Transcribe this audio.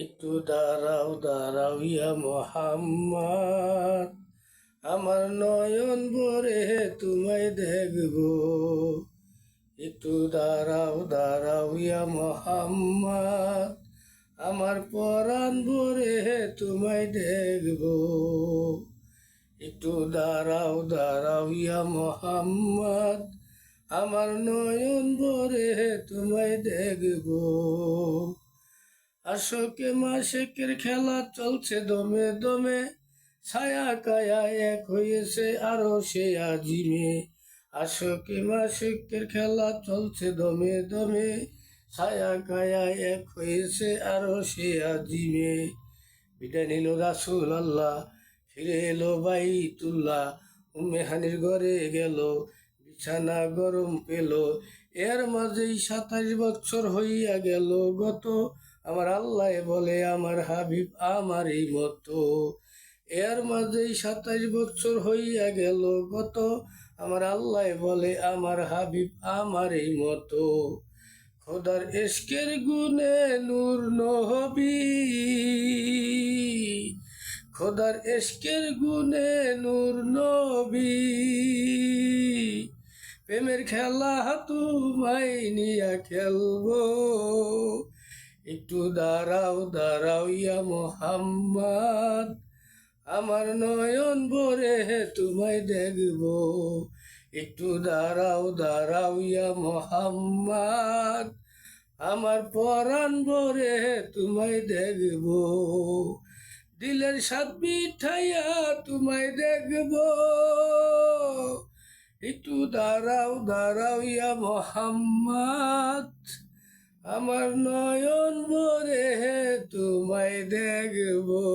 একটু দাঁড়াও দাঁড়াও ইয়া মোহাম্মদ, আমার নয়ন ভরে তোমায় দেখবো। একটু দাঁড়াও দাঁড়াও ইয়া মোহাম্মদ, আমার পরাণ ভরে তোমায় দেখবো। একটু দাঁড়াও দাঁড়াও ইয়া মোহাম্মদ, আমার নয়ন ভরে তোমায় দেখবো। আশকে মাসেকের খেলা চলছে দমে দমে, ছায়া কায়া এক হয়েছে আরো সে আজিমে। আশকে মাসেকের খেলা চলছে দমে দমে, ছায়া কায়া এক হয়েছে আরো সে আজিমে। বিদায় নিল রাসূল আল্লাহ, ফিরে এলো বাইতুল্লাহ, উম্মেহানির ঘরে গেল, বিছানা গরম পেল। এর মাঝেই 27 বছর হইয়া গেল গত, আমার আল্লাহ বলে আমার হাবিব আমারই মতো। এর মাঝেই 27 বছর হইয়া গেল গত, আমার আল্লাহ বলে আমার হাবিব আমারই মতো। খোদার ইশকের গুণে নূর নবী, খোদার ইশকের গুণে নূর নবী, প্রেমের খেলা তোমায় নিয়া খেলবো। একটু দাঁড়াও দাঁড়াও ইয়া মোহাম্মদ, আমার নয়ন ভরে তোমায় দেখবো। একটু দাঁড়াও দাঁড়াও ইয়া মোহাম্মদ, আমার পরাণ ভরে তোমায় দেখবো। দিলের স্বাদ মিঠাইয়া তোমায় দেখবো। একটু দাঁড়াও দাঁড়াও ইয়া মোহাম্মদ, আমার নয়ন ভরে তোমায় দেখবো।